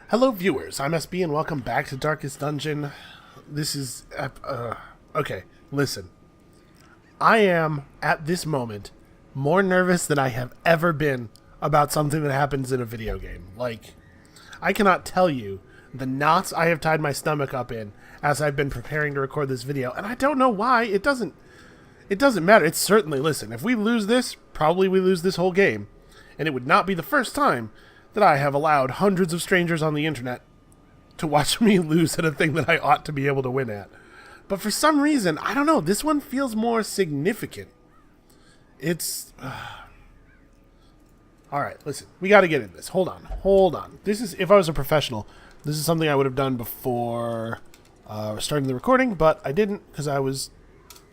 Hello viewers, I'm SB and welcome back to Darkest Dungeon. This is... okay, listen. I am, at this moment, more nervous than I have ever been about something that happens in a video game. Like, I cannot tell you the knots I have tied my stomach up in as I've been preparing to record this video, and I don't know why. It doesn't matter. It's certainly, listen, if we lose this, probably we lose this whole game. And it would not be the first time that I have allowed hundreds of strangers on the internet to watch me lose at a thing that I ought to be able to win at. But for some reason, I don't know, this one feels more significant. It's... Alright, listen, we gotta get into this. Hold on. This is, if I was a professional, this is something I would have done before starting the recording, but I didn't because I was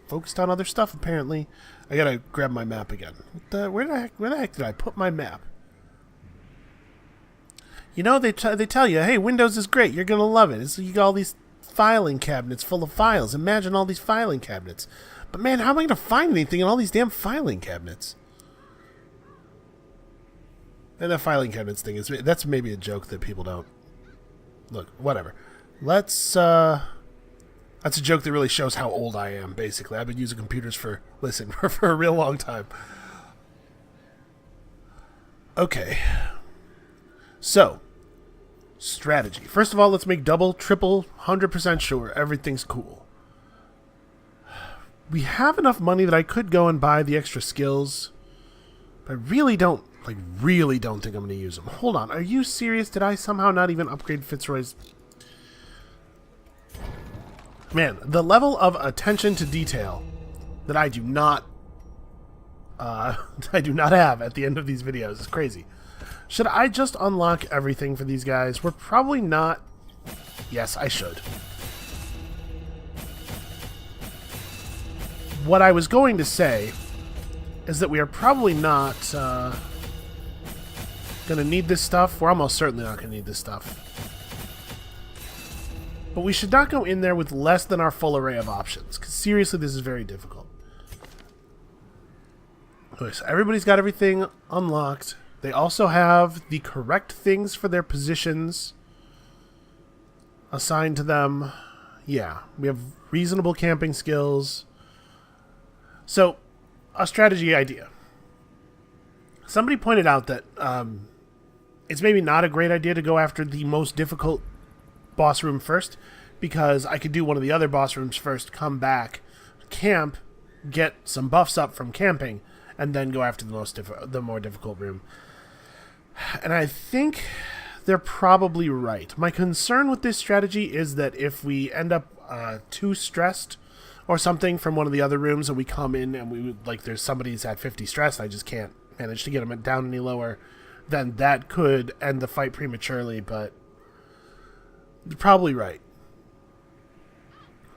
focused on other stuff, apparently. I gotta grab my map again. Where the heck did I put my map? You know, they tell you, hey, Windows is great, you're gonna love it. You got all these filing cabinets full of files. Imagine all these filing cabinets. But man, how am I gonna find anything in all these damn filing cabinets? And that filing cabinets thing that's maybe a joke that people don't... Look, whatever. Let's, that's a joke that really shows how old I am, basically. I've been using computers for a real long time. Okay. So, strategy. First of all, let's make double, triple, 100% sure everything's cool. We have enough money that I could go and buy the extra skills, but I really don't think I'm going to use them. Hold on, are you serious? Did I somehow not even upgrade Fitzroy's... Man, the level of attention to detail that I do not have at the end of these videos is crazy. Should I just unlock everything for these guys? We're probably not... Yes, I should. What I was going to say is that we are probably not going to need this stuff. We're almost certainly not going to need this stuff. But we should not go in there with less than our full array of options, because seriously, this is very difficult. Okay, so everybody's got everything unlocked. They also have the correct things for their positions assigned to them. Yeah, we have reasonable camping skills. So, a strategy idea. Somebody pointed out that it's maybe not a great idea to go after the most difficult boss room first, because I could do one of the other boss rooms first, come back, camp, get some buffs up from camping, and then go after the more difficult room. And I think they're probably right. My concern with this strategy is that if we end up too stressed or something from one of the other rooms, and we come in and there's somebody's at 50 stress, and I just can't manage to get them down any lower, then that could end the fight prematurely, but you're probably right.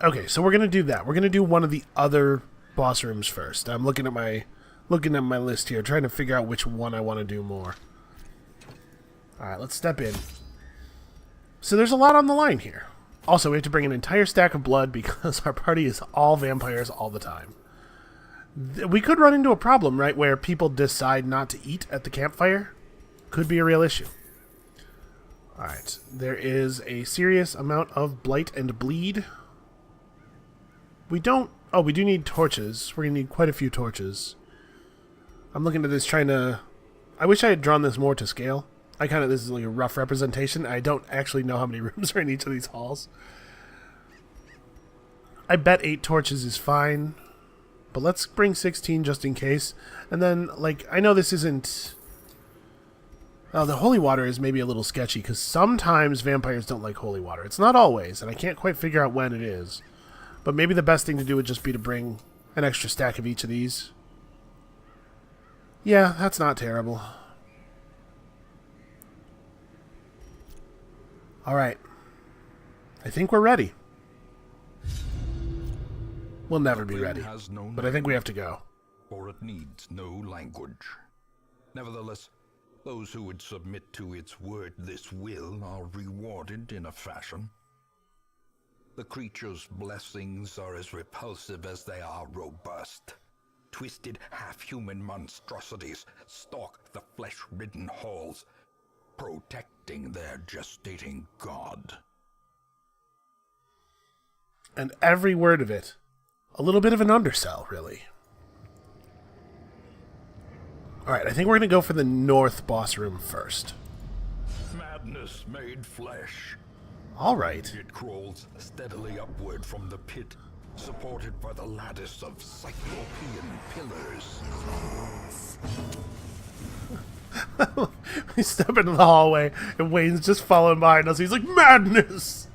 Okay, so we're going to do that. We're going to do one of the other boss rooms first. I'm looking at my list here, trying to figure out which one I want to do more. Alright, let's step in. So there's a lot on the line here. Also, we have to bring an entire stack of blood because our party is all vampires all the time. We could run into a problem, right, where people decide not to eat at the campfire. Could be a real issue. Alright, there is a serious amount of blight and bleed. We do need torches. We're going to need quite a few torches. I'm looking at this trying to... I wish I had drawn this more to scale. This is like a rough representation. I don't actually know how many rooms are in each of these halls. I bet 8 torches is fine. But let's bring 16 just in case. And then, I know this isn't... Oh, the holy water is maybe a little sketchy, because sometimes vampires don't like holy water. It's not always, and I can't quite figure out when it is. But maybe the best thing to do would just be to bring an extra stack of each of these. Yeah, that's not terrible. Alright. I think we're ready. We'll never be ready, but I think we have to go. For it needs no language. Nevertheless, those who would submit to its wordless will are rewarded in a fashion. The creature's blessings are as repulsive as they are robust. Twisted, half-human monstrosities stalk the flesh-ridden halls, protect protecting their gestating god. And every word of it, a little bit of an undersell, really. Alright, I think we're going to go for the north boss room first. Madness made flesh. Alright. It crawls steadily upward from the pit, supported by the lattice of cyclopean pillars. We step into the hallway, and Wayne's just following behind us. He's like, madness!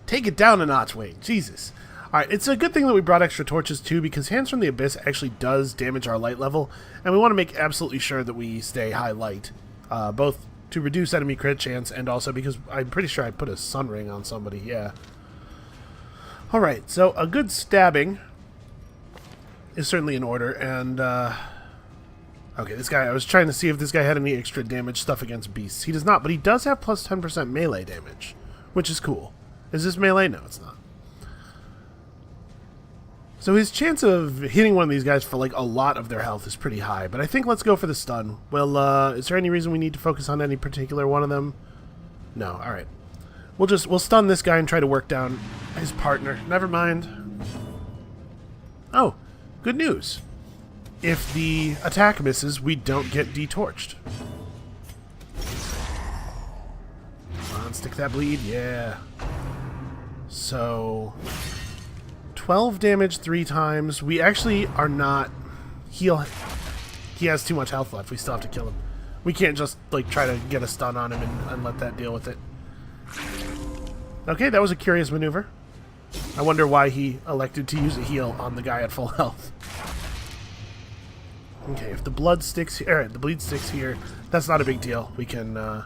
Take it down a notch, Wayne. Jesus. Alright, it's a good thing that we brought extra torches, too, because Hands from the Abyss actually does damage our light level, and we want to make absolutely sure that we stay high light, both to reduce enemy crit chance, and also because I'm pretty sure I put a sun ring on somebody, yeah. Alright, so a good stabbing is certainly in order, and, okay, this guy, I was trying to see if this guy had any extra damage stuff against beasts. He does not, but he does have plus 10% melee damage, which is cool. Is this melee? No, it's not. So his chance of hitting one of these guys for, like, a lot of their health is pretty high, but I think let's go for the stun. Well, is there any reason we need to focus on any particular one of them? No, alright. We'll stun this guy and try to work down his partner. Never mind. Oh, good news. If the attack misses, we don't get detorched. Come on, stick that bleed. Yeah. So 12 damage 3 times. We actually are not heal. He has too much health left. We still have to kill him. We can't just like try to get a stun on him and let that deal with it. Okay, that was a curious maneuver. I wonder why he elected to use a heal on the guy at full health. Okay, if the blood sticks here, the bleed sticks here, that's not a big deal. We can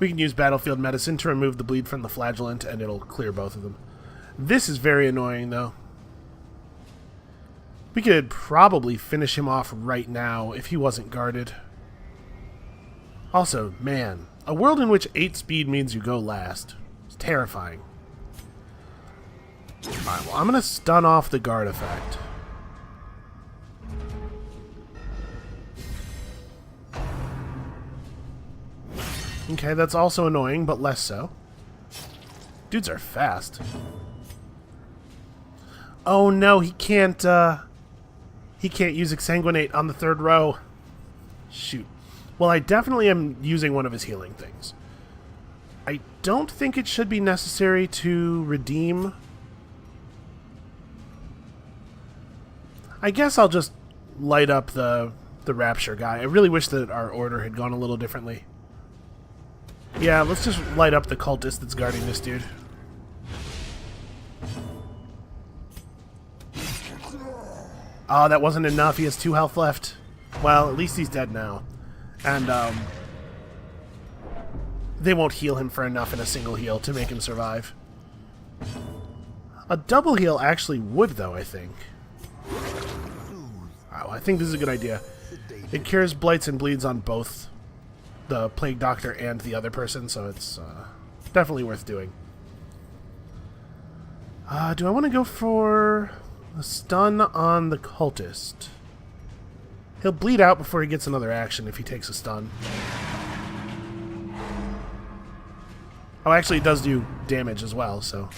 use battlefield medicine to remove the bleed from the flagellant, and it'll clear both of them. This is very annoying, though. We could probably finish him off right now if he wasn't guarded. Also, man, a world in which 8 speed means you go last. It's terrifying. Alright, well, I'm going to stun off the guard effect. Okay, that's also annoying, but less so. Dudes are fast. Oh no, he can't use Exsanguinate on the 3rd row. Shoot. Well, I definitely am using one of his healing things. I don't think it should be necessary to redeem. I guess I'll just light up the Rapture guy. I really wish that our order had gone a little differently. Yeah, let's just light up the cultist that's guarding this dude. Oh, that wasn't enough. He has 2 health left. Well, at least he's dead now. And, they won't heal him for enough in a single heal to make him survive. A double heal actually would, though, I think. Wow, I think this is a good idea. It cures blights and bleeds on both the Plague Doctor and the other person, so it's definitely worth doing. Do I want to go for a stun on the cultist? He'll bleed out before he gets another action if he takes a stun. Oh, actually, it does do damage as well, so...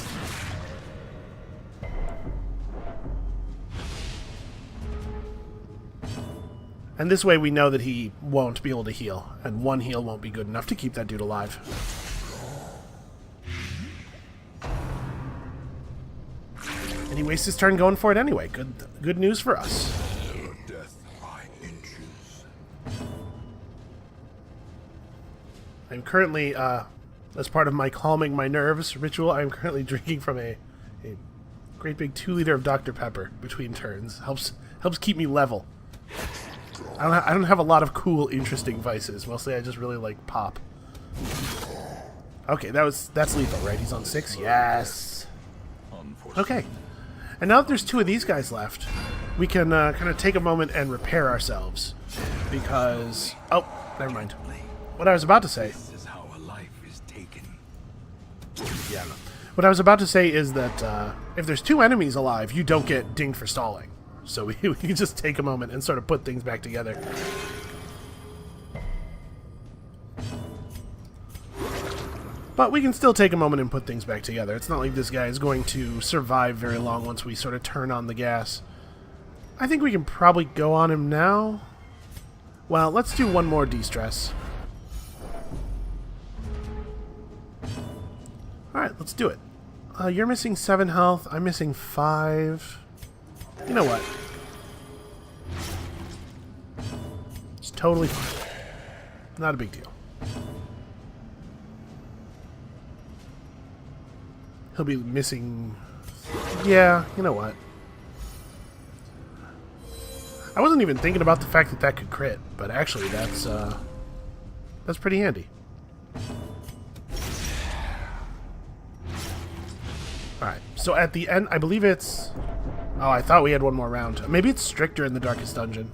And this way we know that he won't be able to heal, and 1 heal won't be good enough to keep that dude alive. And he wastes his turn going for it anyway. Good news for us. Death by inches. I'm currently, as part of my calming my nerves ritual, I'm currently drinking from a great big 2-liter of Dr. Pepper between turns. Helps keep me level. I don't have a lot of cool, interesting vices. Mostly I just really like pop. Okay, that's lethal, right? He's on 6? Yes! Okay. And now that there's 2 of these guys left, we can kind of take a moment and repair ourselves. Because... Oh, never mind. What I was about to say... This is how a life is taken. Yeah, no. What I was about to say is that if there's 2 enemies alive, you don't get dinged for stalling. So we can just take a moment and sort of put things back together. But we can still take a moment and put things back together. It's not like this guy is going to survive very long once we sort of turn on the gas. I think we can probably go on him now. Well, let's do one more de-stress. Alright, let's do it. You're missing 7 health. I'm missing 5. You know what? It's totally fine. Not a big deal. He'll be missing... Yeah, you know what? I wasn't even thinking about the fact that that could crit, but actually that's pretty handy. Alright, so at the end, I believe it's... Oh, I thought we had one more round. Maybe it's stricter in the Darkest Dungeon.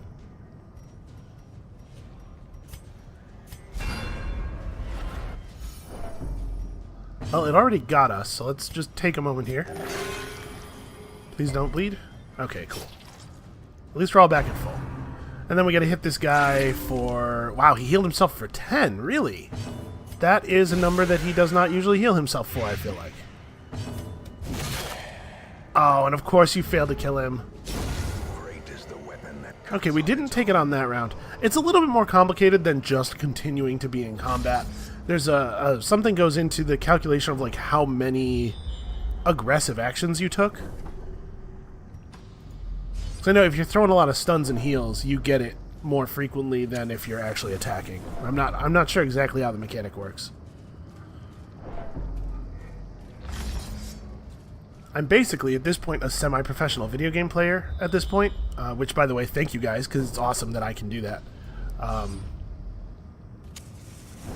Well, it already got us, so let's just take a moment here. Please don't bleed. Okay, cool. At least we're all back at full. And then we gotta hit this guy for... Wow, he healed himself for 10, really? That is a number that he does not usually heal himself for, I feel like. Oh, and of course you failed to kill him. Okay, we didn't take it on that round. It's a little bit more complicated than just continuing to be in combat. There's something goes into the calculation of like how many aggressive actions you took. So I know if you're throwing a lot of stuns and heals, you get it more frequently than if you're actually attacking. I'm not sure exactly how the mechanic works. I'm basically, at this point, a semi-professional video game player at this point, which, by the way, thank you guys, because it's awesome that I can do that.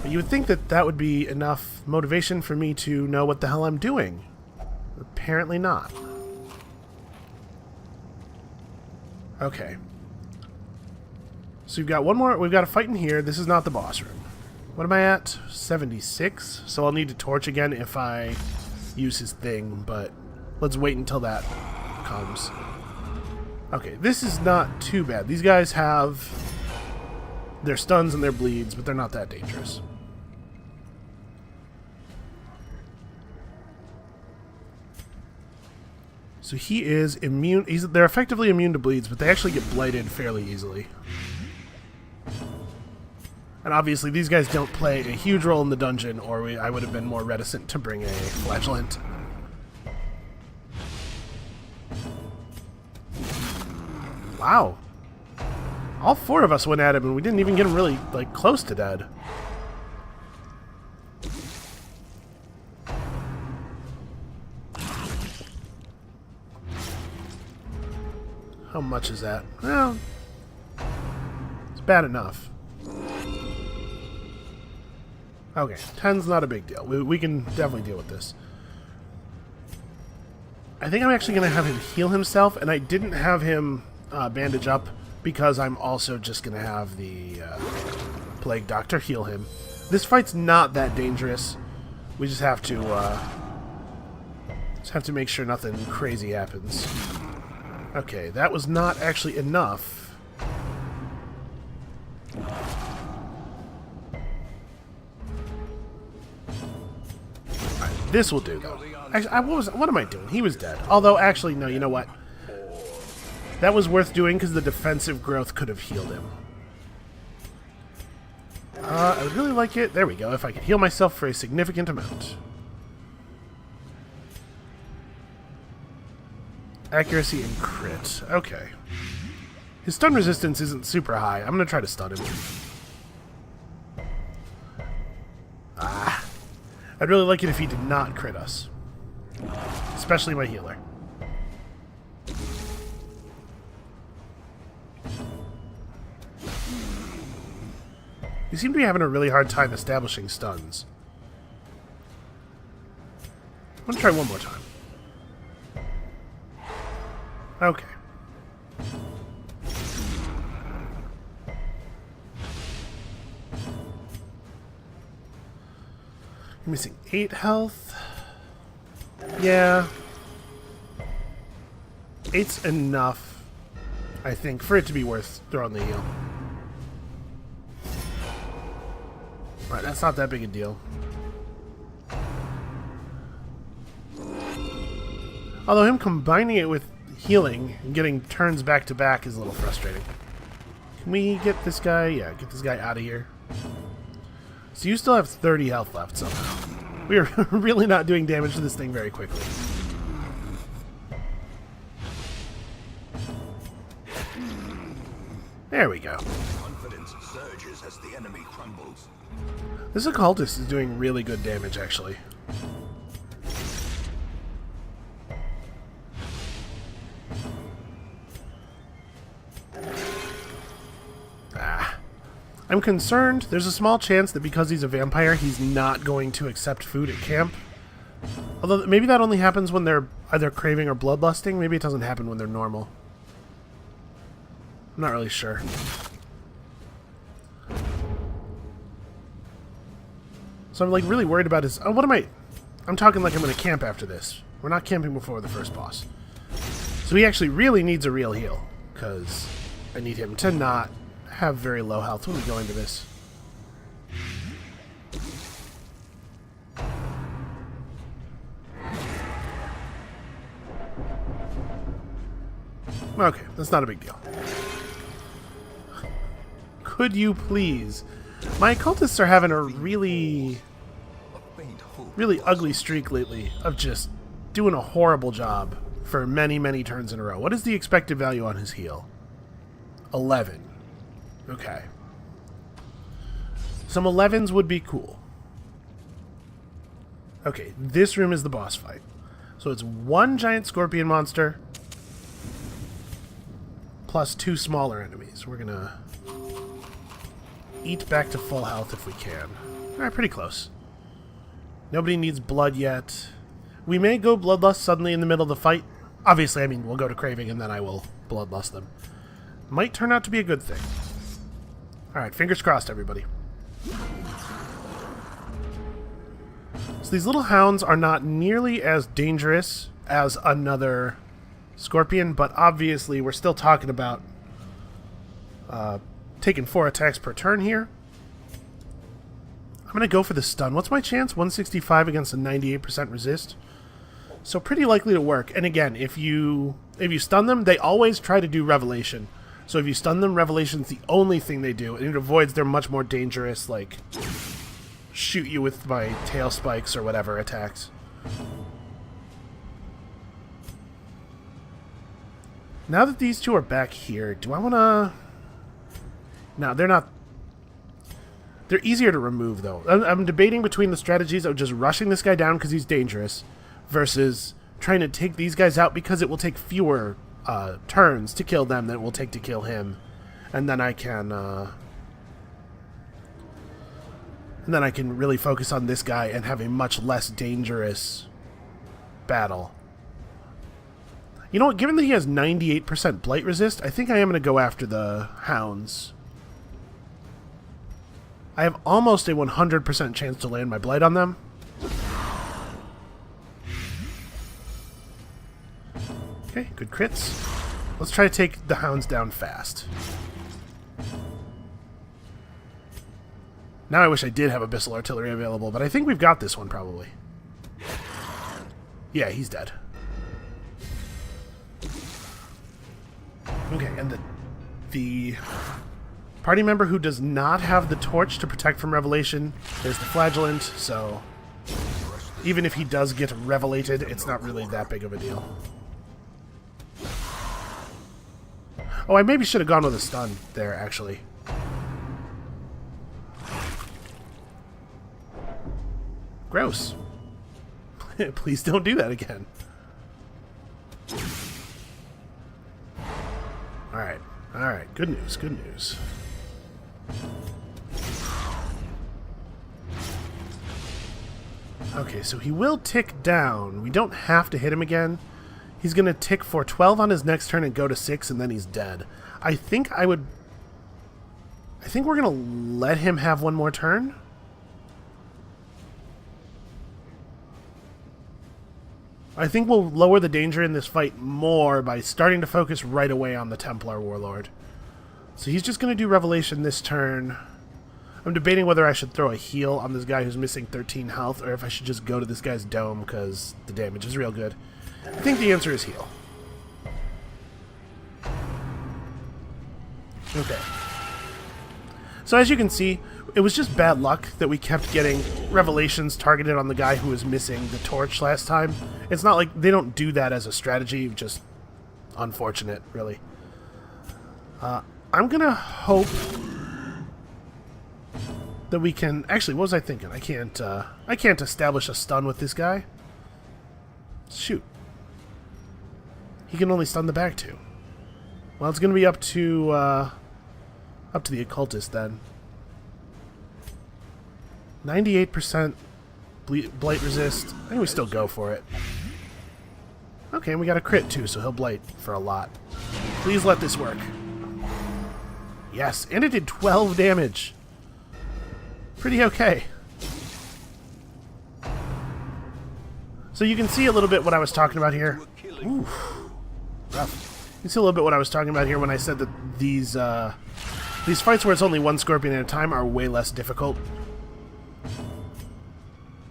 But you would think that that would be enough motivation for me to know what the hell I'm doing. Apparently not. Okay. So we've got one more, we've got a fight in here. This is not the boss room. What am I at? 76? So I'll need to torch again if I use his thing, but... Let's wait until that comes. Okay, this is not too bad. These guys have their stuns and their bleeds, but they're not that dangerous. So he is immune. They're effectively immune to bleeds, but they actually get blighted fairly easily. And obviously these guys don't play a huge role in the dungeon, or I would have been more reticent to bring a flagellant. Wow. All 4 of us went at him and we didn't even get him really, like, close to dead. How much is that? Well, it's bad enough. Okay, 10's not a big deal. We can definitely deal with this. I think I'm actually going to have him heal himself, and I didn't have him... bandage up because I'm also just gonna have the Plague Doctor heal him. This fight's not that dangerous. We just have to make sure nothing crazy happens. Okay, that was not actually enough. Alright, this will do though. Actually, what am I doing? He was dead. Although actually no, you know what? That was worth doing because the defensive growth could have healed him. I would really like it. There we go. If I could heal myself for a significant amount. Accuracy and crit. Okay. His stun resistance isn't super high. I'm going to try to stun him. Ah. I'd really like it if he did not crit us. Especially my healer. You seem to be having a really hard time establishing stuns. I'm going to try one more time. Okay. You're missing 8 health. Yeah. 8's enough, I think, for it to be worth throwing the heal. Right, that's not that big a deal. Although him combining it with healing and getting turns back to back is a little frustrating. Can we get this guy? Yeah, get this guy out of here. So you still have 30 health left somehow. We are really not doing damage to this thing very quickly. There we go. Confidence surges as the enemy crumbles. This occultist is doing really good damage, actually. I'm concerned. There's a small chance that because he's a vampire, he's not going to accept food at camp. Although maybe that only happens when they're either craving or bloodlusting. Maybe it doesn't happen when they're normal. I'm not really sure. So I'm like really worried about his... Oh, what am I... I'm talking like I'm going to camp after this. We're not camping before the first boss. So he actually really needs a real heal. Because I need him to not have very low health when we go into this. Okay, that's not a big deal. Could you please? My occultists are having a really ugly streak lately of just doing a horrible job for many, many turns in a row. What is the expected value on his heal? 11. Okay. Some 11s would be cool. Okay, this room is the boss fight. So it's one giant scorpion monster plus 2 smaller enemies. We're gonna eat back to full health if we can. Alright, pretty close. Nobody needs blood yet. We may go bloodlust suddenly in the middle of the fight. Obviously, I mean, we'll go to craving and then I will bloodlust them. Might turn out to be a good thing. Alright, fingers crossed, everybody. So these little hounds are not nearly as dangerous as another scorpion, but obviously we're still talking about taking 4 attacks per turn here. I'm going to go for the stun. What's my chance? 165 against a 98% resist. So pretty likely to work. And again, if you stun them, they always try to do Revelation. So if you stun them, Revelation's the only thing they do, and it avoids their much more dangerous, like, shoot you with my tail spikes or whatever attacks. Now that these two are back here, do I want to... No, they're not... They're easier to remove, though. I'm debating between the strategies of just rushing this guy down because he's dangerous versus trying to take these guys out because it will take fewer turns to kill them than it will take to kill him. And then I can... And then I can really focus on this guy and have a much less dangerous battle. You know what? Given that he has 98% blight resist, I think I am going to go after the hounds. I have almost a 100% chance to land my blight on them. Okay, good crits. Let's try to take the hounds down fast. Now I wish I did have Abyssal Artillery available, but I think we've got this one probably. Yeah, he's dead. Okay, and the party member who does not have the torch to protect from Revelation is the Flagellant, so even if he does get revelated, it's not really that big of a deal. Oh, I maybe should have gone with a stun there, actually. Gross. Please don't do that again. Alright. Alright. Good news. Good news. Okay, so he will tick down. We don't have to hit him again. He's going to tick for 12 on his next turn and go to 6, and then he's dead. I think we're going to let him have one more turn. I think we'll lower the danger in this fight more by starting to focus right away on the Templar Warlord. So he's just going to do Revelation this turn. I'm debating whether I should throw a heal on this guy who's missing 13 health, or if I should just go to this guy's dome, because the damage is real good. I think the answer is heal. Okay. So as you can see, it was just bad luck that we kept getting revelations targeted on the guy who was missing the torch last time. It's not like they don't do that as a strategy, just unfortunate, really. I'm gonna hope that we can... Actually, what was I thinking? I can't establish a stun with this guy. Shoot. He can only stun the back two. Well, it's gonna be up to the occultist then. 98% blight resist. I think we still go for it. Okay, and we got a crit too, so he'll blight for a lot. Please let this work. Yes, and it did 12 damage. Pretty okay. So you can see a little bit what I was talking about here. Ooh, rough. You can see a little bit what I was talking about here when I said that these fights where it's only one scorpion at a time are way less difficult.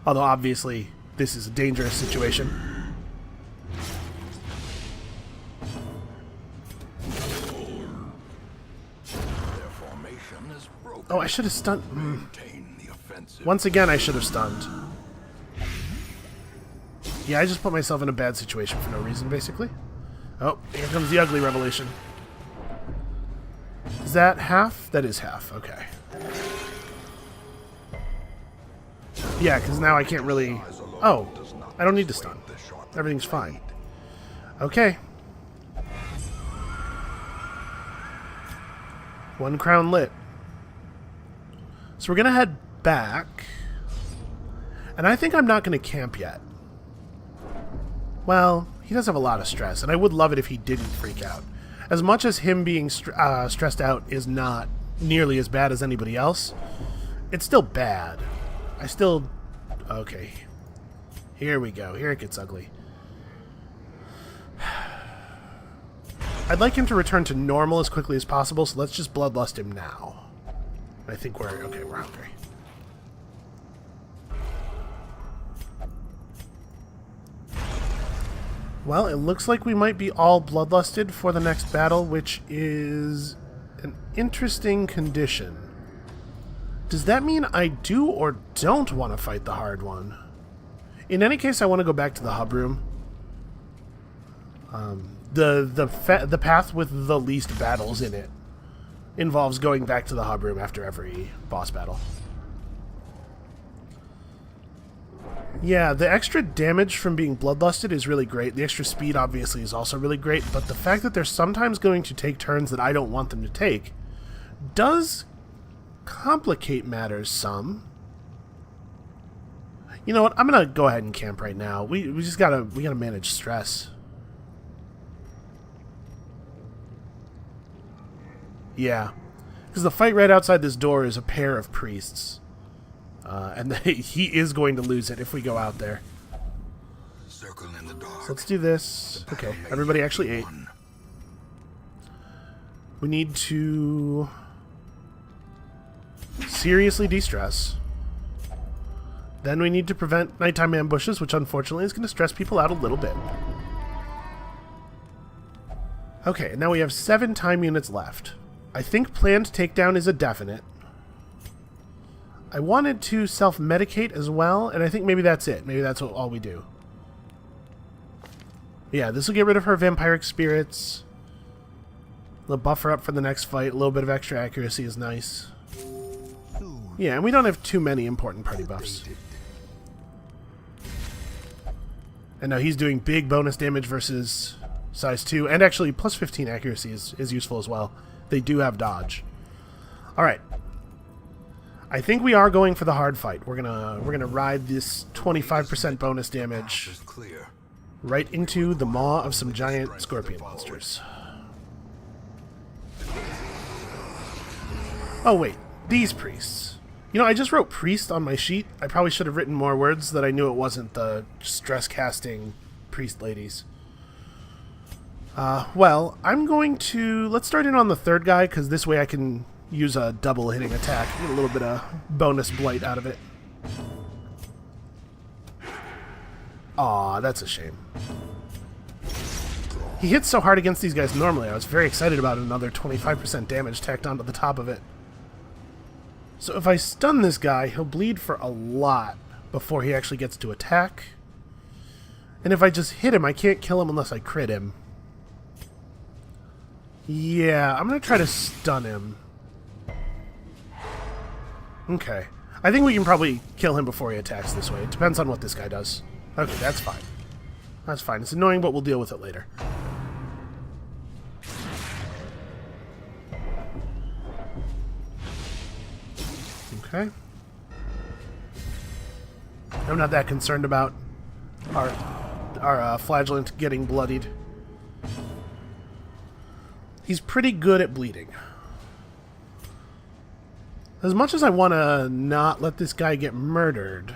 Although obviously this is a dangerous situation. Oh, I should have stunned. Once again, I should have stunned. Yeah, I just put myself in a bad situation for no reason, basically. Oh, here comes the ugly revelation. Is that half? That is half. Okay. Yeah, because now I can't really... Oh, I don't need to stun. Everything's fine. Okay. 1 crown lit. So we're going to head back. And I think I'm not going to camp yet. Well, he does have a lot of stress, and I would love it if he didn't freak out. As much as him being stressed out is not nearly as bad as anybody else, it's still bad. I still... Okay. Here we go. Here it gets ugly. I'd like him to return to normal as quickly as possible, so let's just bloodlust him now. I think we're... Okay, we're hungry. Well, it looks like we might be all bloodlusted for the next battle, which is an interesting condition. Does that mean I do or don't want to fight the hard one? In any case, I want to go back to the hub room. The path with the least battles in it involves going back to the hub room after every boss battle. Yeah, the extra damage from being bloodlusted is really great. The extra speed, obviously, is also really great, but the fact that they're sometimes going to take turns that I don't want them to take does complicate matters some. You know what? I'm gonna go ahead and camp right now. We just gotta manage stress. Yeah, because the fight right outside this door is a pair of priests. And he is going to lose it if we go out there. Circle in the dark. So let's do this. Okay, everybody actually ate. We need to seriously de-stress. Then we need to prevent nighttime ambushes, which unfortunately is going to stress people out a little bit. Okay, now we have 7 time units left. I think planned takedown is a definite. I wanted to self-medicate as well, and I think maybe that's it. Maybe that's all we do. Yeah, this will get rid of her vampiric spirits. A little buffer up for the next fight. A little bit of extra accuracy is nice. Yeah, and we don't have too many important party buffs. And now he's doing big bonus damage versus size 2, and actually plus 15 accuracy is useful as well. They do have dodge. Alright. I think we are going for the hard fight. We're gonna ride this 25% bonus damage right into the maw of some giant scorpion monsters. Oh wait, these priests. You know, I just wrote priest on my sheet. I probably should have written more words so that I knew it wasn't the stress casting priest ladies. Well, I'm going to... Let's start in on the third guy, because this way I can use a double hitting attack. Get a little bit of bonus blight out of it. Aw, that's a shame. He hits so hard against these guys normally. I was very excited about another 25% damage tacked onto the top of it. So if I stun this guy, he'll bleed for a lot before he actually gets to attack. And if I just hit him, I can't kill him unless I crit him. Yeah, I'm going to try to stun him. Okay. I think we can probably kill him before he attacks this way. It depends on what this guy does. Okay, that's fine. That's fine. It's annoying, but we'll deal with it later. Okay. I'm not that concerned about our flagellant getting bloodied. He's pretty good at bleeding. As much as I want to not let this guy get murdered,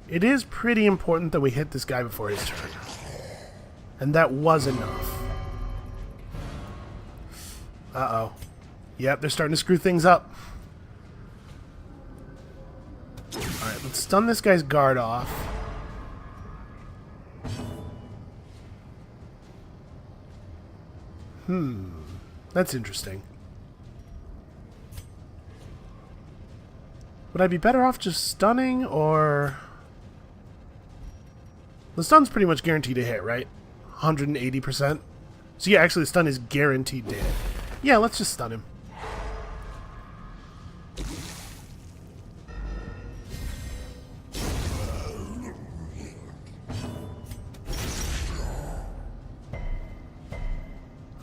it is pretty important that we hit this guy before his turn. And that was enough. Uh-oh. Yep, they're starting to screw things up. Alright, let's stun this guy's guard off. That's interesting. Would I be better off just stunning, or... The stun's pretty much guaranteed to hit, right? 180%. So yeah, actually the stun is guaranteed to hit. Yeah, let's just stun him.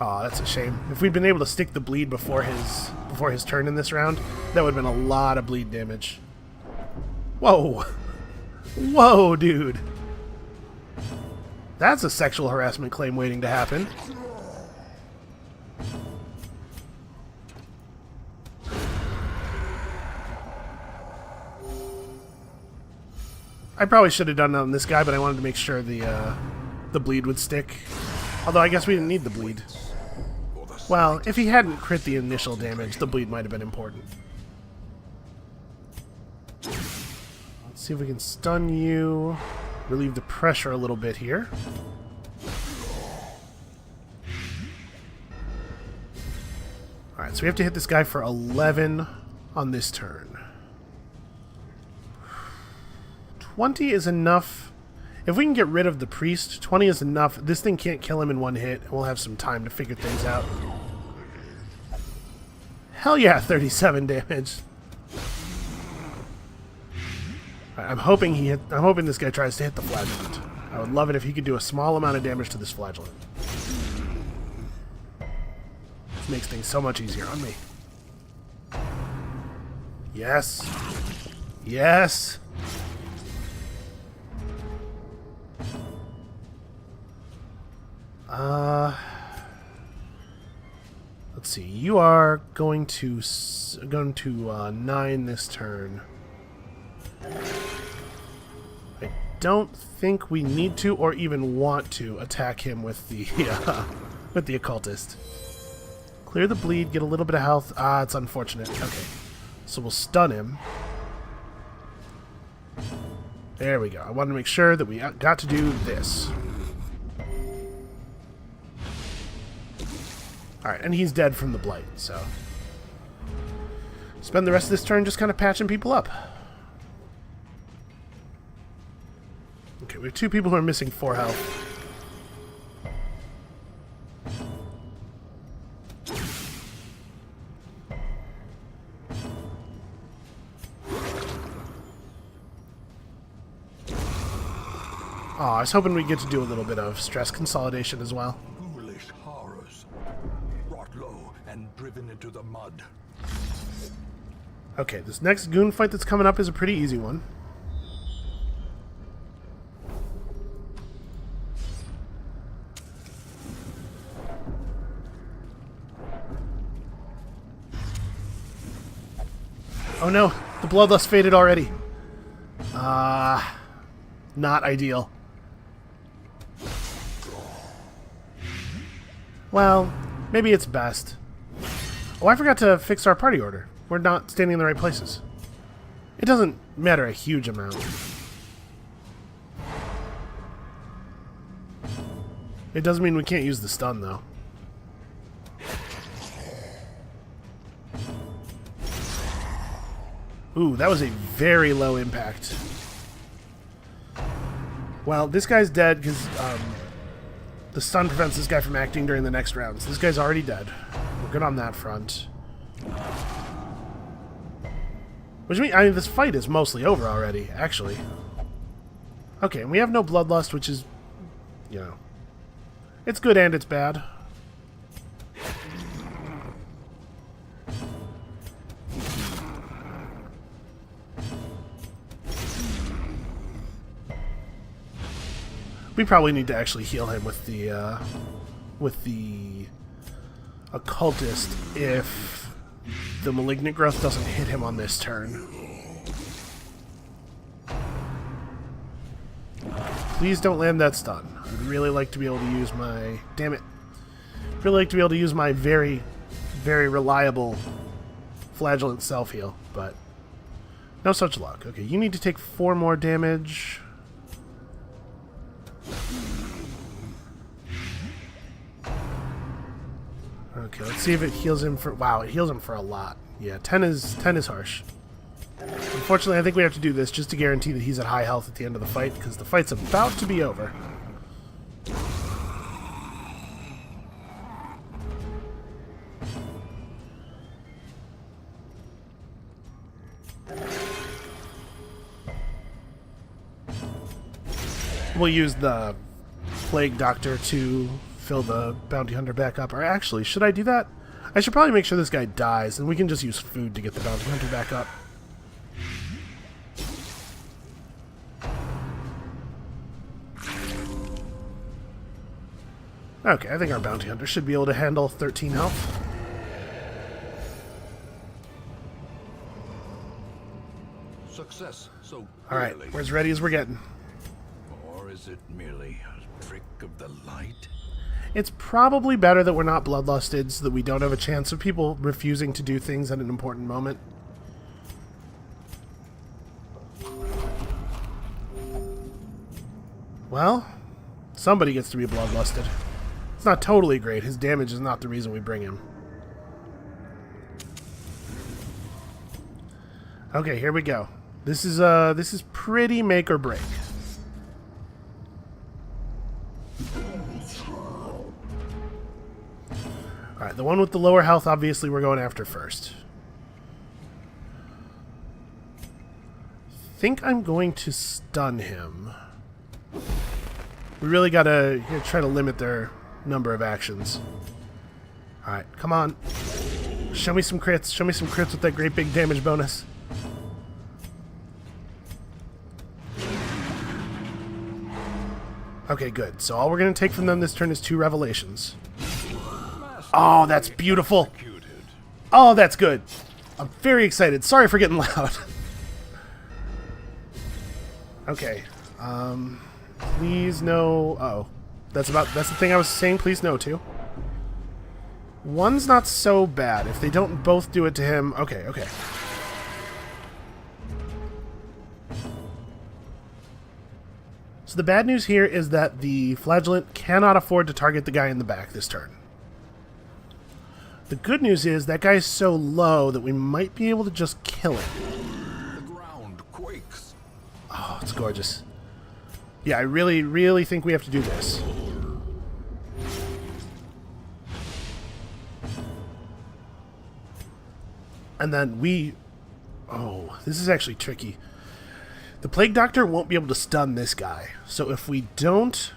Aw, that's a shame. If we'd been able to stick the bleed before his turn in this round, that would have been a lot of bleed damage. Whoa! Whoa, dude! That's a sexual harassment claim waiting to happen. I probably should have done that on this guy, but I wanted to make sure the bleed would stick. Although I guess we didn't need the bleed. Well, if he hadn't crit the initial damage, the bleed might have been important. Let's see if we can stun you. Relieve the pressure a little bit here. Alright, so we have to hit this guy for 11 on this turn. 20 is enough. If we can get rid of the priest, 20 is enough. This thing can't kill him in one hit, and we'll have some time to figure things out. Hell yeah, 37 damage. Right, I'm hoping this guy tries to hit the flagellant. I would love it if he could do a small amount of damage to this flagellant. This makes things so much easier on me. Yes. Yes. Let's see. You are going to 9 this turn. I don't think we need to or even want to attack him with the with the occultist. Clear the bleed, get a little bit of health. Ah, it's unfortunate. Okay, so we'll stun him. There we go. I wanted to make sure that we got to do this. Alright, and he's dead from the blight, so... Spend the rest of this turn just kind of patching people up. Okay, we have 2 people who are missing 4 health. Oh, I was hoping we'd get to do a little bit of stress consolidation as well. And driven into the mud. Okay, this next goon fight that's coming up is a pretty easy one. Oh no, the bloodlust faded already. Not ideal. Well, maybe it's best. Oh, I forgot to fix our party order. We're not standing in the right places. It doesn't matter a huge amount. It doesn't mean we can't use the stun, though. Ooh, that was a very low impact. Well, this guy's dead because the stun prevents this guy from acting during the next round. So this guy's already dead. We're good on that front. Which means, I mean, this fight is mostly over already, actually. Okay, and we have no bloodlust, which is, you know, it's good and it's bad. We probably need to actually heal him with the occultist if the malignant growth doesn't hit him on this turn. Please don't land that stun. I'd really like to be able to use my... Damn it. I'd really like to be able to use my very, very reliable flagellant self-heal, but no such luck. Okay, you need to take 4 more damage. Okay, let's see if it heals him for... Wow, it heals him for a lot. Yeah, 10 is harsh. Unfortunately, I think we have to do this just to guarantee that he's at high health at the end of the fight, because the fight's about to be over. We'll use the Plague Doctor to fill the Bounty Hunter back up. Or actually, should I do that? I should probably make sure this guy dies, and we can just use food to get the Bounty Hunter back up. Okay, I think our Bounty Hunter should be able to handle 13 health. Success, so Alright, we're as ready as we're getting. Or is it merely a trick of the light? It's probably better that we're not bloodlusted so that we don't have a chance of people refusing to do things at an important moment. Well, somebody gets to be bloodlusted. It's not totally great. His damage is not the reason we bring him. Okay, here we go. This is pretty make or break. Alright, the one with the lower health, obviously, we're going after first. I think I'm going to stun him. We really gotta try to limit their number of actions. Alright, come on. Show me some crits. Show me some crits with that great big damage bonus. Okay, good. So all we're going to take from them this turn is 2 revelations. Oh, that's beautiful. Oh, that's good. I'm very excited. Sorry for getting loud. Okay. Please no... Oh. That's the thing I was saying please no to. 1's not so bad. If they don't both do it to him... Okay, okay. So the bad news here is that the Flagellant cannot afford to target the guy in the back this turn. The good news is that guy is so low that we might be able to just kill him. The ground quakes. Oh, it's gorgeous. Yeah, I really, really think we have to do this. And then we... Oh, this is actually tricky. The Plague Doctor won't be able to stun this guy. So if we don't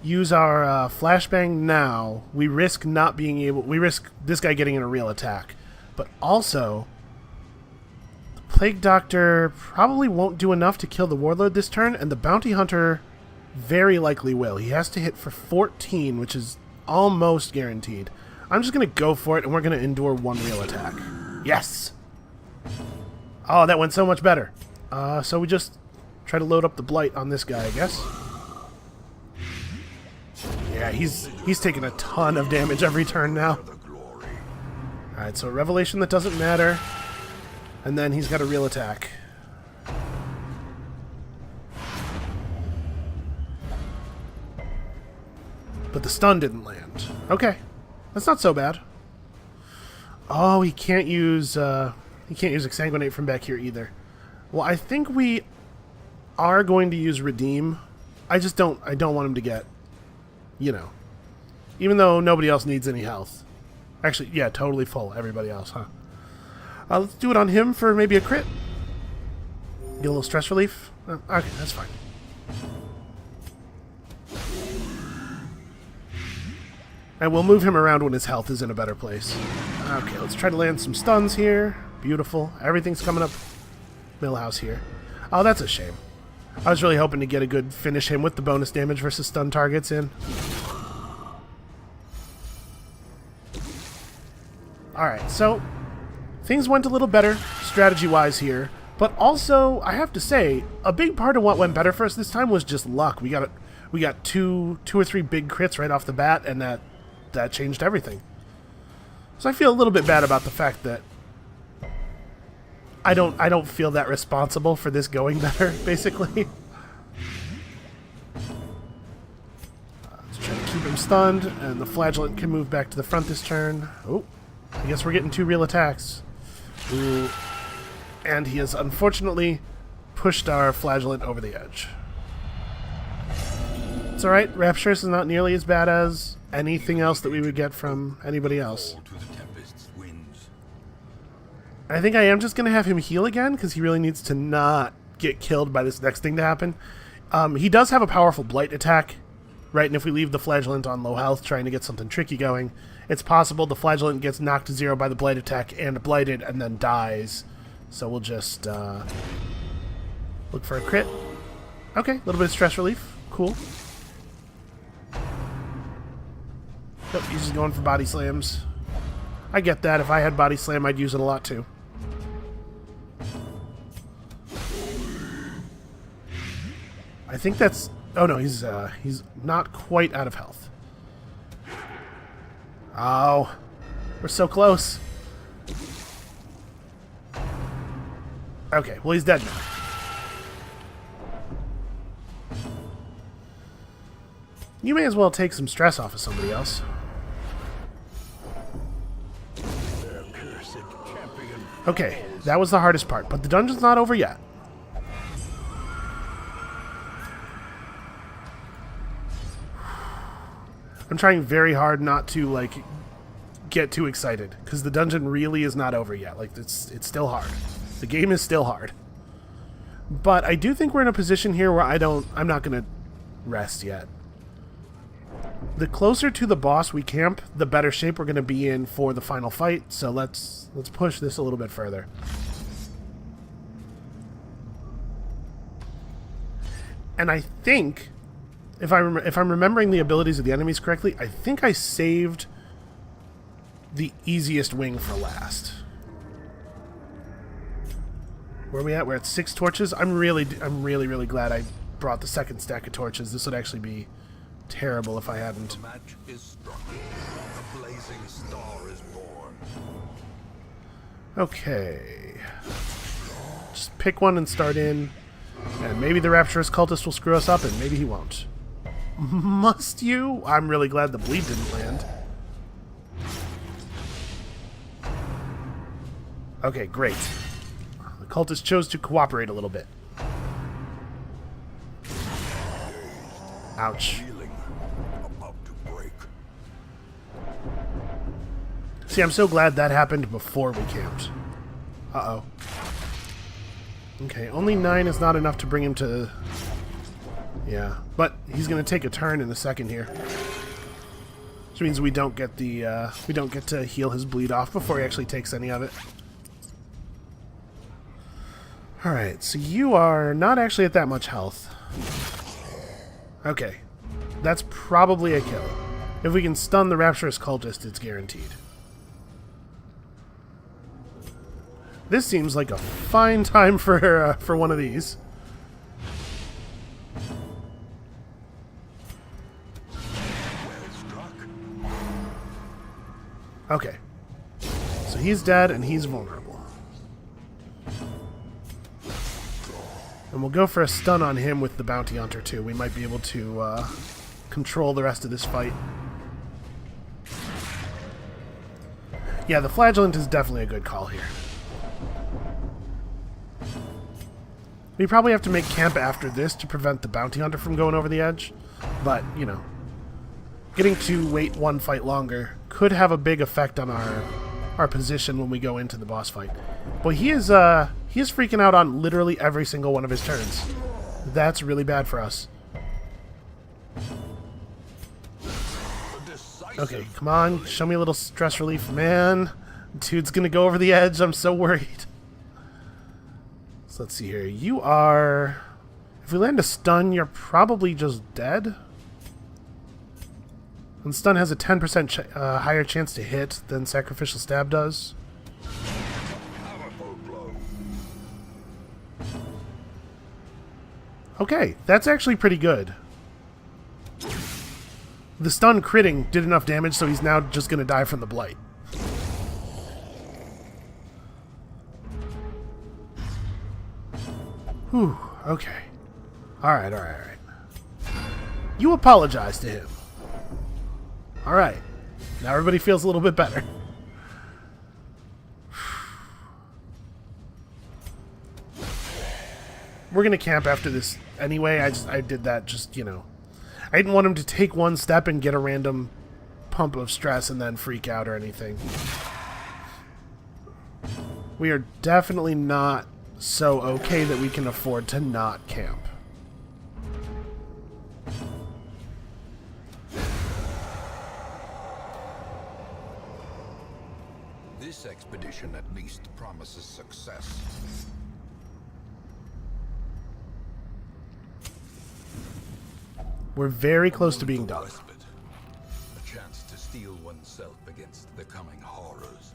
use our flashbang now, we risk not being able... We risk this guy getting in a real attack. But also, the Plague Doctor probably won't do enough to kill the Warlord this turn, and the Bounty Hunter very likely will. He has to hit for 14, which is almost guaranteed. I'm just going to go for it, and we're going to endure 1 real attack. Yes! Oh, that went so much better. So we just try to load up the Blight on this guy, I guess. Yeah, he's taking a ton of damage every turn now. Alright, so a Revelation that doesn't matter. And then he's got a real attack. But the stun didn't land. Okay. That's not so bad. Oh, he can't use Exsanguinate from back here either. Well, I think we are going to use Redeem. I don't want him to get, you know, even though nobody else needs any health. Actually, yeah, totally full. Everybody else, huh? Let's do it on him for maybe a crit. Get a little stress relief. Okay, that's fine. And we'll move him around when his health is in a better place. Okay, let's try to land some stuns here. Beautiful. Everything's coming up Millhouse here. Oh, that's a shame. I was really hoping to get a good finish him with the bonus damage versus stun targets in. Alright, so things went a little better strategy-wise here. But also, I have to say, a big part of what went better for us this time was just luck. We got two or three big crits right off the bat, and that changed everything. So I feel a little bit bad about the fact that I don't feel that responsible for this going better, basically. Let's try to keep him stunned, and the Flagellant can move back to the front this turn. Oh, I guess we're getting 2 real attacks. Ooh. And he has unfortunately pushed our Flagellant over the edge. It's alright, Rapturous is not nearly as bad as anything else that we would get from anybody else. I think I am just going to have him heal again, because he really needs to not get killed by this next thing to happen. He does have a powerful Blight attack, right? And if we leave the Flagellant on low health trying to get something tricky going, it's possible the Flagellant gets knocked to 0 by the Blight attack and blighted and then dies. So we'll just look for a crit. Okay, a little bit of stress relief. Cool. Yep, he's just going for body slams. I get that. If I had body slam, I'd use it a lot too. I think that's... Oh no, he's not quite out of health. Oh, we're so close. Okay, well, he's dead now. You may as well take some stress off of somebody else. Okay, that was the hardest part, but the dungeon's not over yet. I'm trying very hard not to, like, get too excited, because the dungeon really is not over yet. Like, it's still hard. The game is still hard. But I do think we're in a position here where I'm not going to rest yet. The closer to the boss we camp, the better shape we're going to be in for the final fight. So let's push this a little bit further. And I think, if I'm remembering the abilities of the enemies correctly, I think I saved the easiest wing for last. Where are we at? We're at 6 torches. I'm really glad I brought the second stack of torches. This would actually be terrible if I hadn't. The match is struck. A blazing star is born. Okay. Just pick one and start in. And maybe the Rapturous Cultist will screw us up, and maybe he won't. Must you? I'm really glad the bleed didn't land. Okay, great. The Cultist chose to cooperate a little bit. Ouch. See, I'm so glad that happened before we camped. Uh-oh. Okay, only 9 is not enough to bring him to... Yeah, but he's going to take a turn in a second here. Which means we don't get the, we don't get to heal his bleed off before he actually takes any of it. Alright, so you are not actually at that much health. Okay. That's probably a kill. If we can stun the Rapturous Cultist, it's guaranteed. This seems like a fine time for one of these. Okay. So he's dead and he's vulnerable. And we'll go for a stun on him with the Bounty Hunter too. We might be able to control the rest of this fight. Yeah, the Flagellant is definitely a good call here. We probably have to make camp after this to prevent the Bounty Hunter from going over the edge. But, you know, getting to wait one fight longer could have a big effect on our position when we go into the boss fight. But he is freaking out on literally every single one of his turns. That's really bad for us. Okay, come on. Show me a little stress relief. Man, dude's gonna go over the edge. I'm so worried. So let's see here. You are... If we land a stun, you're probably just dead. And stun has a 10% higher chance to hit than Sacrificial Stab does. Okay, that's actually pretty good. The stun critting did enough damage, so he's now just going to die from the blight. Whew, okay. Alright. You apologize to him. Alright. Now everybody feels a little bit better. We're going to camp after this anyway. I did that just, you know. I didn't want him to take one step and get a random pump of stress and then freak out or anything. We are definitely not so okay that we can afford to not camp. This expedition at least promises success. We're very close to being done. A chance to steel oneself against the coming horrors.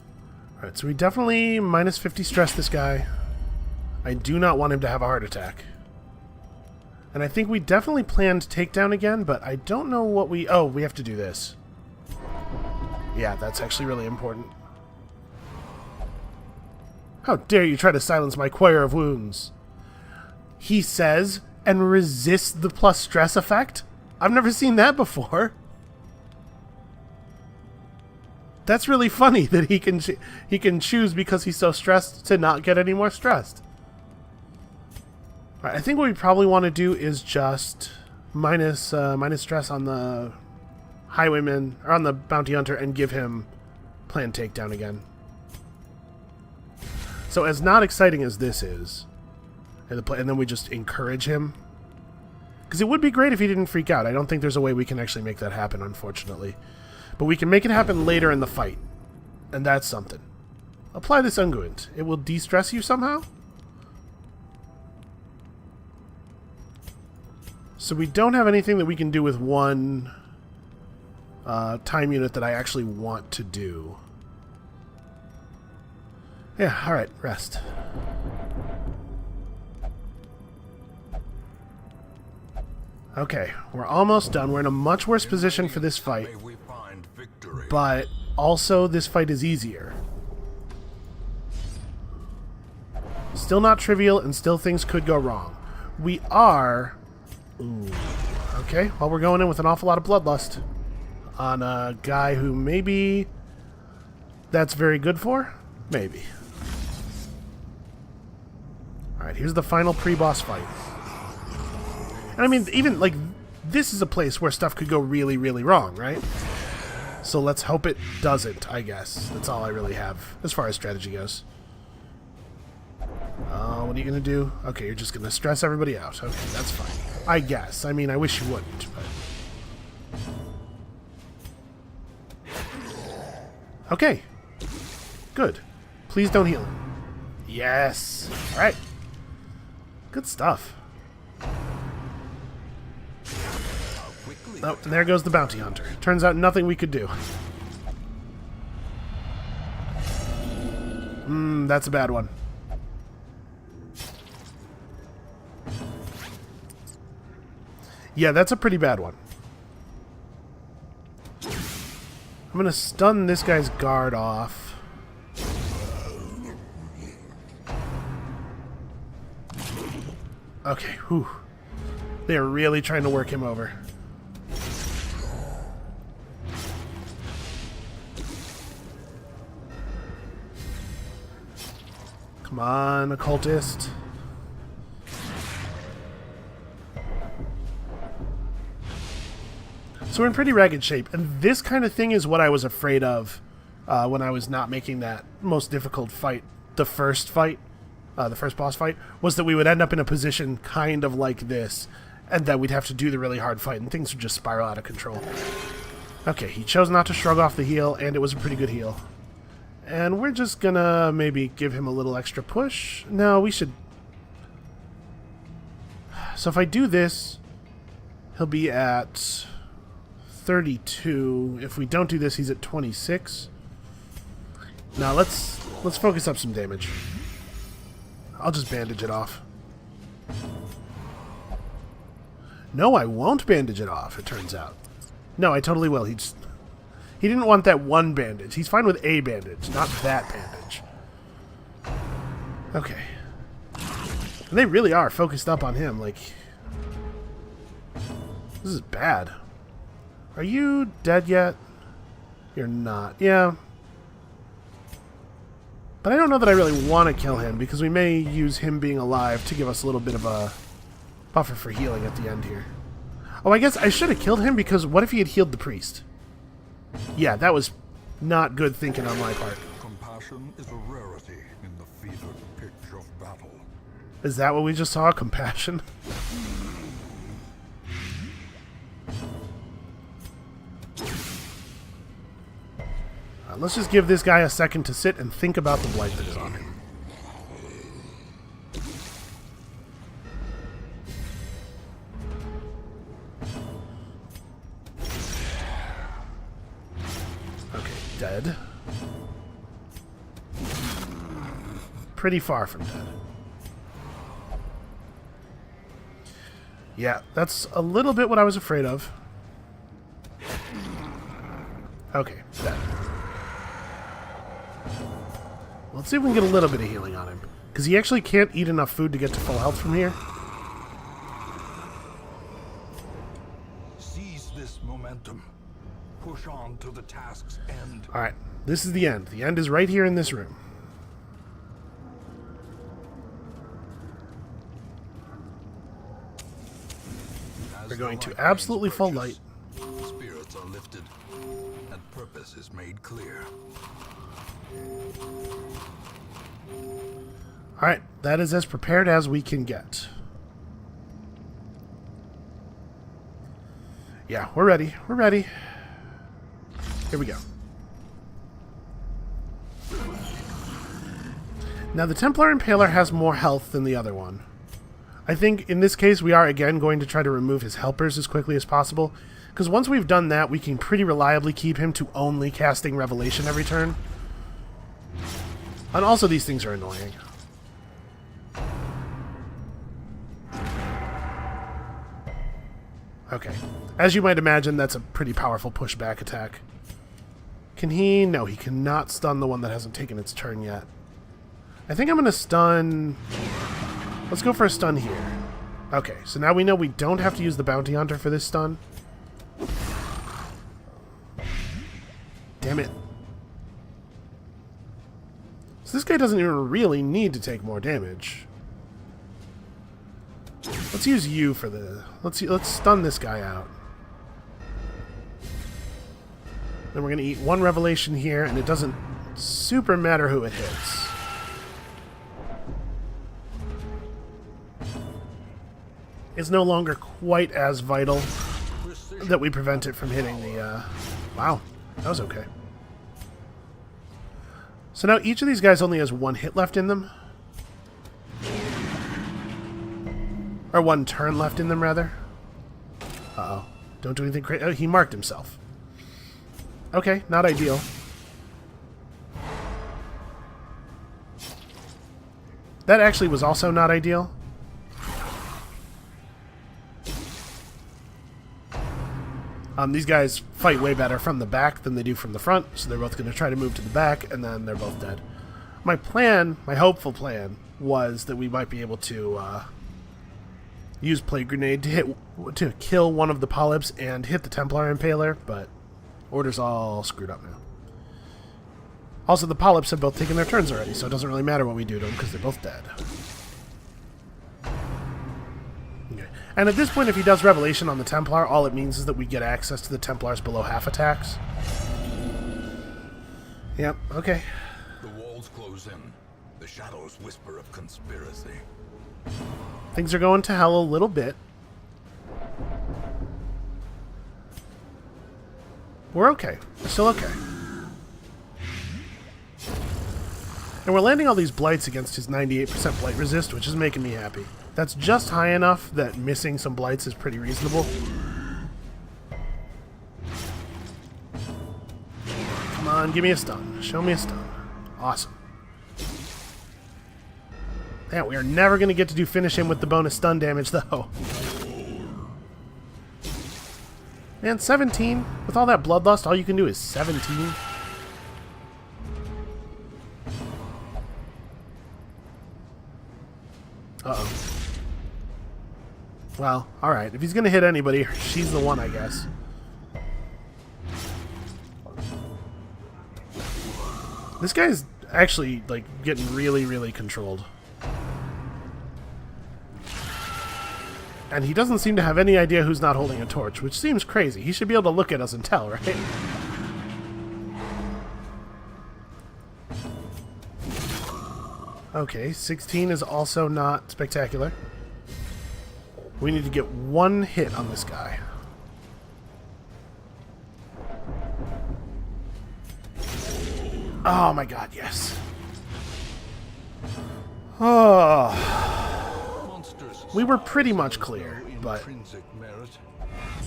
Alright, so we definitely minus 50 stress this guy. I do not want him to have a heart attack. And I think we definitely planned takedown again, but I don't know what we... Oh, we have to do this. Yeah, that's actually really important. How dare you try to silence my choir of wounds? He says, and resists the plus stress effect? I've never seen that before. That's really funny that he can choose because he's so stressed to not get any more stressed. All right, I think what we probably want to do is just minus stress on the highwayman or on the bounty hunter and give him planned takedown again. So as not exciting as this is, and then we just encourage him. Because it would be great if he didn't freak out. I don't think there's a way we can actually make that happen, unfortunately. But we can make it happen later in the fight. And that's something. Apply this unguent. It will de-stress you somehow? So we don't have anything that we can do with one time unit that I actually want to do. Yeah, alright, rest. Okay, we're almost done. We're in a much worse position for this fight. But also, this fight is easier. Still not trivial, and still things could go wrong. We are... Ooh, okay, well, we're going in with an awful lot of bloodlust on a guy who maybe that's very good for? Maybe. Alright, here's the final pre-boss fight. And I mean, even, like, this is a place where stuff could go really, really wrong, right? So let's hope it doesn't, I guess. That's all I really have as far as strategy goes. What are you going to do? Okay, you're just going to stress everybody out. Okay, that's fine. I guess. I mean, I wish you wouldn't, but... Okay. Good. Please don't heal him. Yes. Alright. Good stuff. Oh, and there goes the bounty hunter. Turns out nothing we could do. That's a bad one. Yeah, that's a pretty bad one. I'm gonna stun this guy's guard off. Okay, whew. They are really trying to work him over. Come on, occultist. So we're in pretty ragged shape, and this kind of thing is what I was afraid of when I was not making that most difficult fight. The first boss fight, was that we would end up in a position kind of like this, and that we'd have to do the really hard fight, and things would just spiral out of control. Okay, he chose not to shrug off the heal, and it was a pretty good heal. And we're just gonna maybe give him a little extra push. No, we should... So if I do this, he'll be at 32. If we don't do this, he's at 26. Now let's focus up some damage. I'll just bandage it off. No, I won't bandage it off, it turns out. No, I totally will. He didn't want that one bandage. He's fine with a bandage, not that bandage. Okay. And they really are focused up on him, like... This is bad. Are you dead yet? You're not. Yeah. But I don't know that I really want to kill him, because we may use him being alive to give us a little bit of a buffer for healing at the end here. Oh, I guess I should have killed him, because what if he had healed the priest? Yeah, that was not good thinking on my part. Compassion is a rarity in the fevered pitch of battle. Is that what we just saw? Compassion? Let's just give this guy a second to sit and think about the blight that is on him. Okay, dead. Pretty far from dead. Yeah, that's a little bit what I was afraid of. Okay, dead. Let's see if we can get a little bit of healing on him. Because he actually can't eat enough food to get to full health from here. Seize this momentum. Push on to the task's end. Alright, this is the end. The end is right here in this room. We're going to absolutely full light. Spirits are lifted, and purpose is made clear. Alright, that is as prepared as we can get. Yeah, we're ready. We're ready. Here we go. Now, the Templar Impaler has more health than the other one. I think in this case we are again going to try to remove his helpers as quickly as possible, because once we've done that, we can pretty reliably keep him to only casting Revelation every turn. And also, these things are annoying. Okay. As you might imagine, that's a pretty powerful pushback attack. Can he? No, he cannot stun the one that hasn't taken its turn yet. I think I'm going to stun... Let's go for a stun here. Okay, so now we know we don't have to use the Bounty Hunter for this stun. Damn it. So this guy doesn't even really need to take more damage. Let's use you for the... Let's stun this guy out. Then we're going to eat one Revelation here, and it doesn't super matter who it hits. It's no longer quite as vital that we prevent it from hitting the... Wow, that was okay. So now each of these guys only has one hit left in them. Or one turn left in them, rather. Uh-oh. Don't do anything crazy. Oh, he marked himself. Okay, not ideal. That actually was also not ideal. These guys fight way better from the back than they do from the front, so they're both going to try to move to the back, and then they're both dead. My plan, my hopeful plan, was that we might be able to use Plague Grenade to kill one of the polyps and hit the Templar Impaler, but order's all screwed up now. Also, the polyps have both taken their turns already, so it doesn't really matter what we do to them because they're both dead. Okay. And at this point, if he does Revelation on the Templar, all it means is that we get access to the Templars below half attacks. Yep, okay. The walls close in. The shadows whisper of conspiracy. Things are going to hell a little bit. We're okay. We're still okay. And we're landing all these blights against his 98% blight resist, which is making me happy. That's just high enough that missing some blights is pretty reasonable. Come on, give me a stun. Show me a stun. Awesome. Yeah, we are never going to get to do finish him with the bonus stun damage, though. Man, 17. With all that bloodlust, all you can do is 17. Uh-oh. Well, alright. If he's going to hit anybody, she's the one, I guess. This guy's actually, like, getting really, really controlled. And he doesn't seem to have any idea who's not holding a torch, which seems crazy. He should be able to look at us and tell, right? Okay, 16 is also not spectacular. We need to get one hit on this guy. Oh my god, yes. Oh. We were pretty much clear, but merit,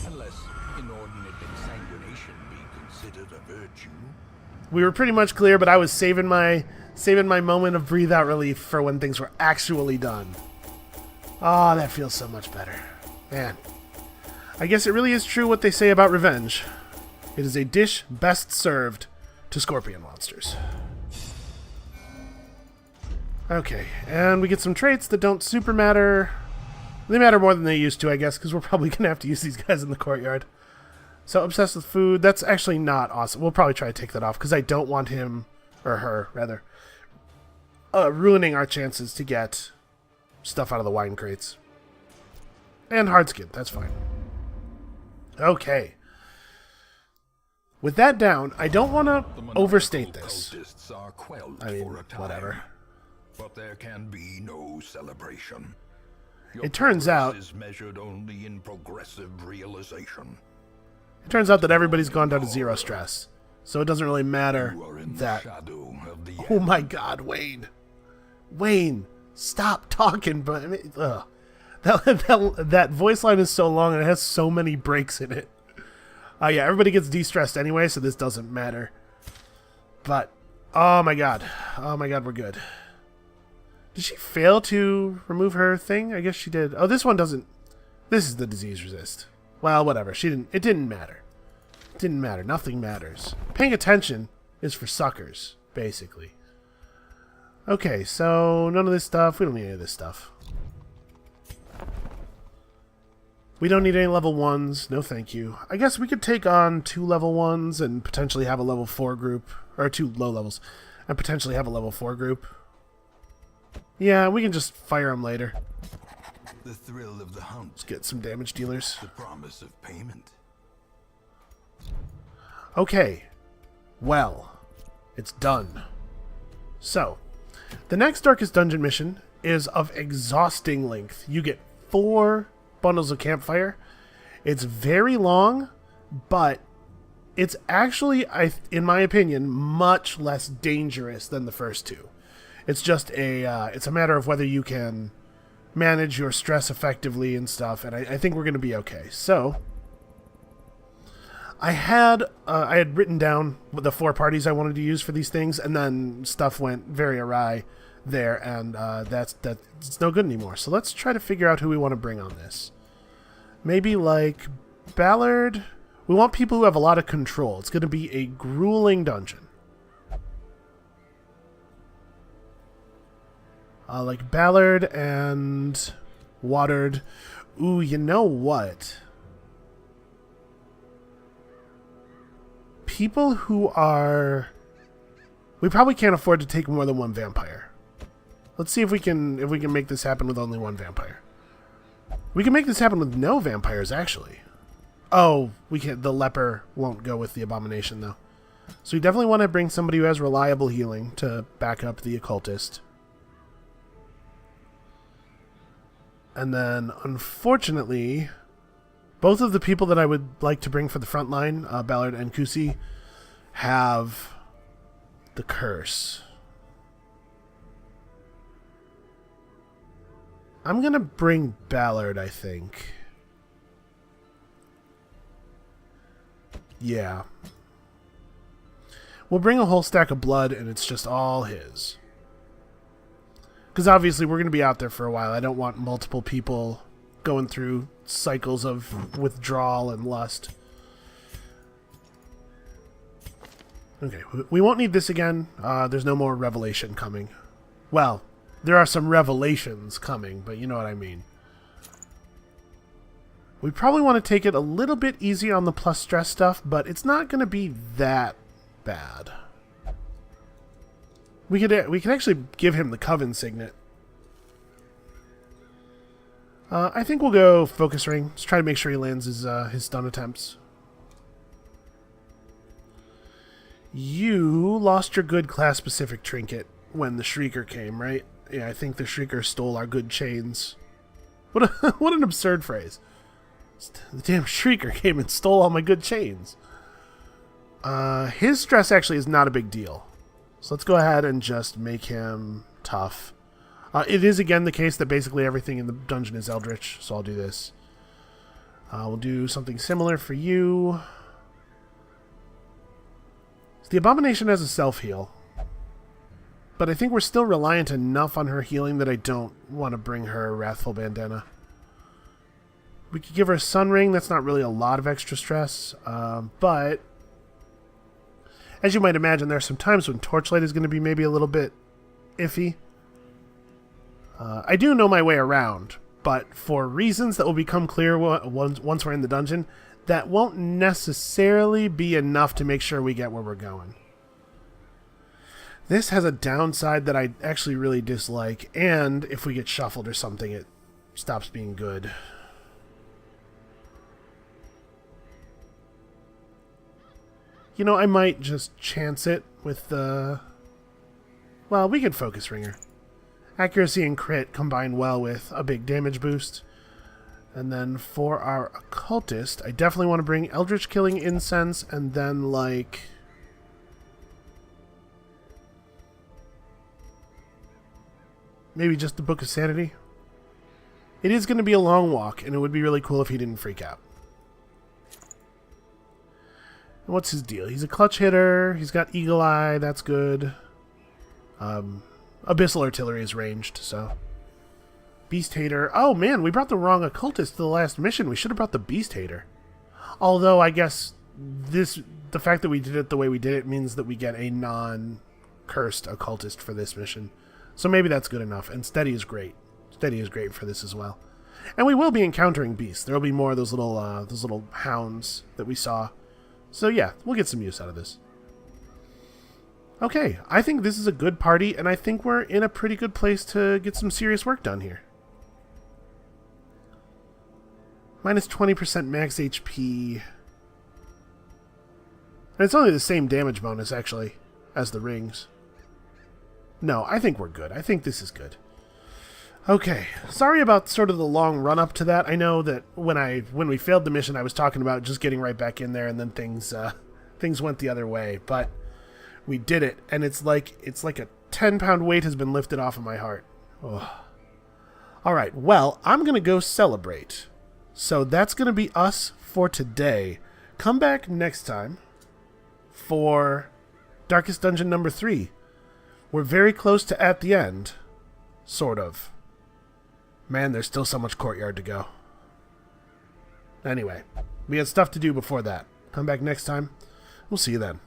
unless inordinate insanguination be considered a virtue. We were pretty much clear, but I was saving my moment of breathe out relief for when things were actually done. Oh, that feels so much better. Man. I guess it really is true what they say about revenge. It is a dish best served to scorpion monsters. Okay, and we get some traits that don't super matter. They matter more than they used to, I guess, because we're probably going to have to use these guys in the courtyard. So, obsessed with food, that's actually not awesome. We'll probably try to take that off, because I don't want him, or her, rather, ruining our chances to get stuff out of the wine crates. And hard skin, that's fine. Okay. With that down, I don't want to overstate this. I mean, whatever. But there can be no celebration. It turns out is measured only in progressive realization. It turns out that everybody's gone down to 0 stress, so it doesn't really matter that. Oh my God, Wayne! Wayne, stop talking! But I mean, that voice line is so long and it has so many breaks in it. Yeah, everybody gets de-stressed anyway, so this doesn't matter. But oh my god, we're good. Did she fail to remove her thing? I guess she did. Oh, this one doesn't. This is the disease resist. Well, whatever. She didn't. It didn't matter. It didn't matter. Nothing matters. Paying attention is for suckers, basically. Okay, so none of this stuff. We don't need any of this stuff. We don't need any level 1s. No, thank you. I guess we could take on 2 level 1s and potentially have a level 4 group, or 2 low levels, and potentially have a level 4 group. Yeah, we can just fire them later. The thrill of the hunt. Let's get some damage dealers. The promise of payment. Okay. Well, it's done. So, the next Darkest Dungeon mission is of exhausting length. You get 4 bundles of campfire. It's very long, but it's actually, in my opinion, much less dangerous than the first 2. It's just it's a matter of whether you can manage your stress effectively and stuff, and I think we're going to be okay. So, I had written down the 4 parties I wanted to use for these things, and then stuff went very awry there, and that's no good anymore. So let's try to figure out who we want to bring on this. Maybe like Ballard. We want people who have a lot of control. It's going to be a grueling dungeon. Like Ballard and Watered. Ooh, you know what? People who We probably can't afford to take more than one vampire. Let's see if we can make this happen with only one vampire. We can make this happen with no vampires, actually. Oh, we can. The leper won't go with the abomination, though. So we definitely want to bring somebody who has reliable healing to back up the occultist. And then, unfortunately, both of the people that I would like to bring for the front line, Ballard and Kusi, have the curse. I'm going to bring Ballard, I think. Yeah. We'll bring a whole stack of blood, and it's just all his. Because obviously we're going to be out there for a while. I don't want multiple people going through cycles of withdrawal and lust. Okay, we won't need this again. There's no more revelation coming. Well, there are some revelations coming, but you know what I mean. We probably want to take it a little bit easy on the plus stress stuff, but it's not going to be that bad. We could actually give him the Coven Signet. I think we'll go Focus Ring. Let's try to make sure he lands his stun attempts. You lost your good class-specific trinket when the Shrieker came, right? Yeah, I think the Shrieker stole our good chains. What an absurd phrase. The damn Shrieker came and stole all my good chains. His stress actually is not a big deal. So let's go ahead and just make him tough. It is again the case that basically everything in the dungeon is Eldritch, so I'll do this. We'll do something similar for you. So the Abomination has a self-heal. But I think we're still reliant enough on her healing that I don't want to bring her a Wrathful Bandana. We could give her a Sun Ring. That's not really a lot of extra stress. But as you might imagine, there are some times when Torchlight is going to be maybe a little bit iffy. I do know my way around, but for reasons that will become clear once we're in the dungeon, that won't necessarily be enough to make sure we get where we're going. This has a downside that I actually really dislike, and if we get shuffled or something, it stops being good. You know, I might just chance it with the... Well, we could Focus Ringer. Accuracy and crit combine well with a big damage boost. And then for our Occultist, I definitely want to bring Eldritch Killing Incense, and then, like... maybe just the Book of Sanity. It is going to be a long walk, and it would be really cool if he didn't freak out. What's his deal? He's a clutch hitter. He's got Eagle Eye. That's good. Abyssal Artillery is ranged, so... Beast Hater. Oh, man, we brought the wrong Occultist to the last mission. We should have brought the Beast Hater. Although, I guess the fact that we did it the way we did it means that we get a non-cursed Occultist for this mission. So maybe that's good enough. And Steady is great. Steady is great for this as well. And we will be encountering beasts. There will be more of those little hounds that we saw. So yeah, we'll get some use out of this. Okay, I think this is a good party, and I think we're in a pretty good place to get some serious work done here. Minus 20% max HP. And it's only the same damage bonus, actually, as the rings. No, I think we're good. I think this is good. Okay, sorry about sort of the long run-up to that. I know that when we failed the mission, I was talking about just getting right back in there, and then things went the other way. But we did it, and it's like a 10-pound weight has been lifted off of my heart. Oh. All right, well, I'm going to go celebrate. So that's going to be us for today. Come back next time for Darkest Dungeon number 3. We're very close to at the end. Sort of. Man, there's still so much courtyard to go. Anyway, we had stuff to do before that. Come back next time. We'll see you then.